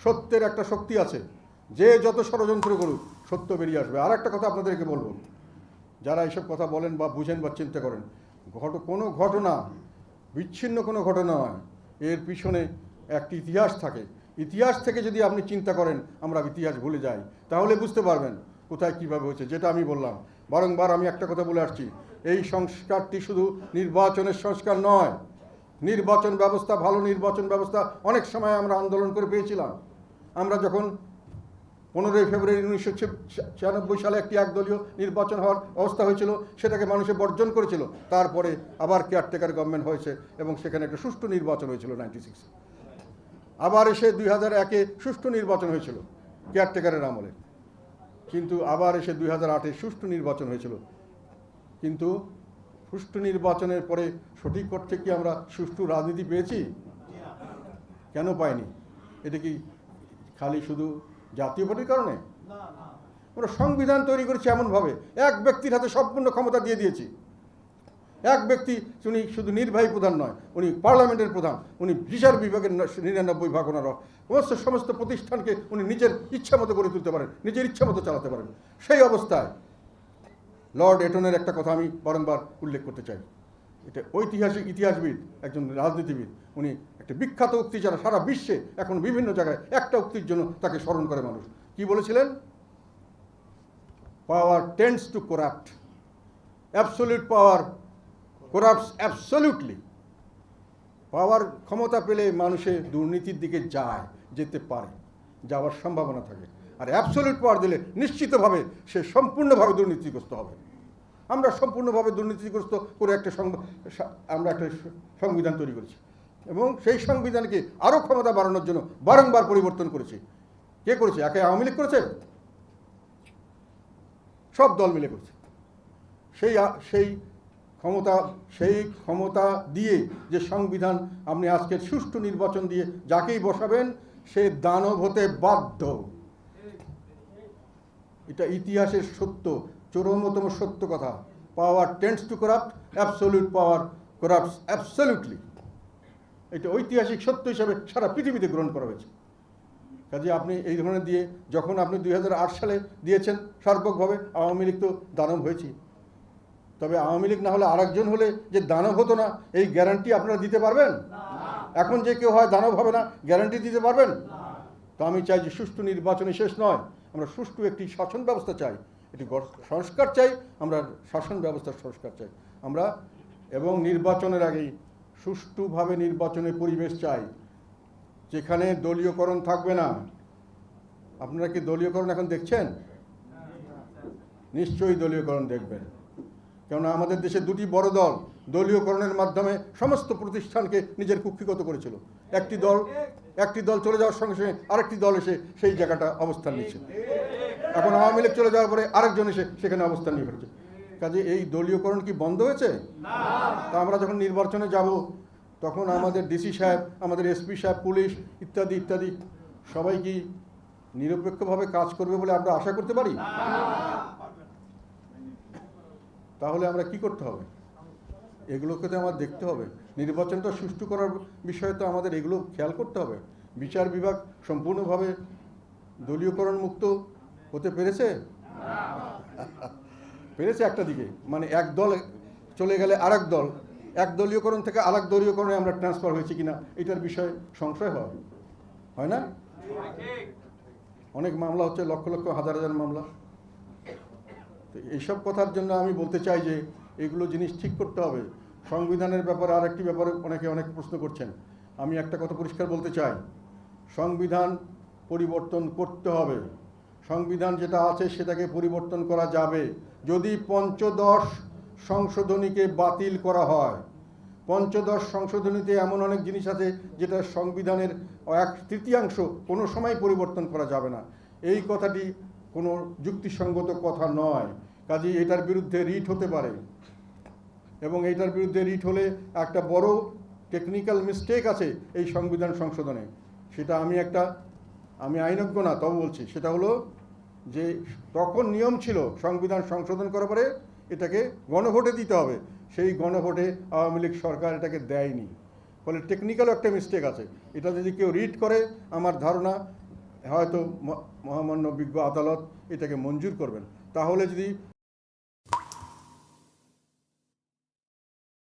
সত্যের একটা শক্তি আছে, যে যত ষড়যন্ত্র করুক সত্য বেরিয়ে আসবে। আর একটা কথা আপনাদেরকে বলবো, যারা এইসব কথা বলেন বা বুঝেন বা চিন্তা করেন, কোনো ঘটনা বিচ্ছিন্ন কোনো ঘটনা নয়, এর পিছনে একটি ইতিহাস থাকে। ইতিহাস থেকে যদি আপনি চিন্তা করেন আমরা ইতিহাস ভুলে যাই, তাহলে বুঝতে পারবেন কোথায় কীভাবে হয়েছে। যেটা আমি বললাম বারংবার, আমি একটা কথা বলে আসছি, এই সংস্কারটি শুধু নির্বাচনের সংস্কার নয়। নির্বাচন ব্যবস্থা, ভালো নির্বাচন ব্যবস্থা অনেক সময় আমরা আন্দোলন করে পেয়েছিলাম। আমরা যখন 15ই ফেব্রুয়ারি 1996 সালে একটি একদলীয় নির্বাচন হওয়ার অবস্থা হয়েছিল, সেটাকে মানুষে বর্জন করেছিল। তারপরে আবার কেয়ারটেকার গভর্নমেন্ট হয়েছে এবং সেখানে একটা সুষ্ঠু নির্বাচন হয়েছিল 96। আবার এসে 2001-এ সুষ্ঠু নির্বাচন হয়েছিল কেয়ারটেকারের আমলে, কিন্তু আবার এসে 2008-এ সুষ্ঠু নির্বাচন হয়েছিল। কিন্তু সুষ্ঠু নির্বাচনের পরে সঠিক অর্থে কি আমরা সুষ্ঠু রাজনীতি পেয়েছি? কেন পাইনি? এটা কি খালি শুধু জাতীয় পার্টির কারণে? আমরা সংবিধান তৈরি করেছি এমনভাবে, এক ব্যক্তির হাতে সম্পূর্ণ ক্ষমতা দিয়ে দিয়েছি। এক ব্যক্তি, উনি শুধু নির্বাহী প্রধান নয়, উনি পার্লামেন্টের প্রধান, উনি বিচার বিভাগের 99 ভাগ ওনার, সমস্ত প্রতিষ্ঠানকে উনি নিজের ইচ্ছা মতো গড়ে তুলতে পারেন, নিজের ইচ্ছা মতো চালাতে পারেন। সেই অবস্থায় লর্ড এটনের একটা কথা আমি বারংবার উল্লেখ করতে চাই। এটা ঐতিহাসিক ইতিহাসবিদ, একজন রাজনীতিবিদ, উনি একটা বিখ্যাত উক্তি যারা সারা বিশ্বে এখন বিভিন্ন জায়গায় একটা উক্তির জন্য তাকে স্মরণ করে মানুষ। কি বলেছিলেন? Power tends to corrupt, absolute power corrupts absolutely. Power, ক্ষমতা পেলে মানুষের দুর্নীতির দিকে যেতে পারে, যাওয়ার সম্ভাবনা থাকে। আর অ্যাবসলিউট পাওয়ার দিলে নিশ্চিতভাবে সে সম্পূর্ণভাবে দুর্নীতিগ্রস্ত হবে। আমরা সম্পূর্ণভাবে দুর্নীতিগ্রস্ত করে আমরা একটা সংবিধান তৈরি করেছি এবং সেই সংবিধানকে আরও ক্ষমতা বাড়ানোর জন্য বারংবার পরিবর্তন করেছি। কে করেছে? একে আওয়ামী লীগ করেছে? সব দল মিলে করেছে। সেই ক্ষমতা দিয়ে যে সংবিধান, আপনি আজকের সুষ্ঠু নির্বাচন দিয়ে যাকেই বসাবেন সে দানব হতে বাধ্য। এটা ইতিহাসের সত্য, চরমতম সত্য কথা। Power tends to corrupt, absolute power corrupts absolutely. এটা ঐতিহাসিক সত্য হিসাবে সারা পৃথিবীতে গ্রহণ করা হয়েছে। কাজে আপনি এই ধরনের দিয়ে, যখন আপনি 2008 সালে দিয়েছেন সার্বকভাবে, আওয়ামী লীগ তো দানব হয়েছি। তবে আওয়ামী লীগ না হলে আরেকজন হলে যে দানব হতো না, এই গ্যারান্টি আপনারা দিতে পারবেন? এখন যে কেউ হয় দানব হবে না, গ্যারান্টি দিতে পারবেন? তো আমি চাই যে সুষ্ঠু নির্বাচনে শেষ নয়, আমরা সুষ্ঠু একটি শাসন ব্যবস্থা চাই, একটি সংস্কার চাই, আমরা শাসন ব্যবস্থার সংস্কার চাই আমরা। এবং নির্বাচনের আগেই সুষ্ঠুভাবে নির্বাচনের পরিবেশ চাই, যেখানে দলীয়করণ থাকবে না। আপনারা কি দলীয়করণ এখন দেখছেন? নিশ্চয়ই দলীয়করণ দেখবেন, কেননা আমাদের দেশে দুটি বড় দল দলীয়করণের মাধ্যমে সমস্ত প্রতিষ্ঠানকে নিজের কুক্ষিগত করেছিল। একটি দল চলে যাওয়ার সঙ্গে সঙ্গে আরেকটি দল এসে সেই জায়গাটা অবস্থান নিচ্ছে। এখন আওয়ামী লীগ চলে যাওয়ার পরে আরেকজন এসে সেখানে অবস্থান নিয়ে ফেলছে। কাজে এই দলীয়করণ কি বন্ধ হয়েছে? তা আমরা যখন নির্বাচনে যাব তখন আমাদের ডিসি সাহেব, আমাদের এসপি সাহেব, পুলিশ ইত্যাদি ইত্যাদি সবাই কি নিরপেক্ষভাবে কাজ করবে বলে আমরা আশা করতে পারি? তাহলে আমরা কি করতে হবে? এগুলোকে তো আমার দেখতে হবে। নির্বাচনটা সুষ্ঠু করার বিষয়ে তো আমাদের এগুলো খেয়াল করতে হবে। বিচার বিভাগ সম্পূর্ণভাবে দলীয়করণ মুক্ত হতে পেরেছে? পেরেছে একটা দিকে, মানে এক দল চলে গেলে আরেক দল, এক দলীয়করণ থেকে আরেক দলীয়করণে আমরা ট্রান্সফার হয়েছি কিনা এটার বিষয়ে সংশয় হয় না? অনেক মামলা হচ্ছে, লক্ষ লক্ষ হাজার হাজার মামলা। তো এইসব কথার জন্য আমি বলতে চাই যে এগুলো জিনিস ঠিক করতে হবে। সংবিধানের ব্যাপারে আরেকটি ব্যাপারে অনেকে অনেক প্রশ্ন করছেন। আমি একটা কথা পরিষ্কার বলতে চাই, সংবিধান পরিবর্তন করতে হবে। সংবিধান যেটা আছে সেটাকে পরিবর্তন করা যাবে যদি পঞ্চদশ সংশোধনীকে বাতিল করা হয়। পঞ্চদশ সংশোধনীতে এমন অনেক জিনিস আছে যেটা সংবিধানের 1/3 কোনো সময় পরিবর্তন করা যাবে না। এই কথাটি কোনো যুক্তিসঙ্গত কথা নয়। কাজেই এটার বিরুদ্ধে রিট হতে পারে এবং এইটার বিরুদ্ধে রিট হলে একটা বড় টেকনিক্যাল মিস্টেক আছে এই সংবিধান সংশোধনে। সেটা আমি আইনজ্ঞ না, তবে বলছি, সেটা হলো যে তখন নিয়ম ছিল সংবিধান সংশোধন করার পরে এটাকে গণভোটে দিতে হবে। সেই গণভোটে আওয়ামী লীগ সরকার এটাকে দেয়নি, ফলে টেকনিক্যালও একটা মিস্টেক আছে। এটা যদি কেউ রিড করে, আমার ধারণা হয়তো মহামান্য বিজ্ঞ আদালত এটাকে মঞ্জুর করবেন। তাহলে যদি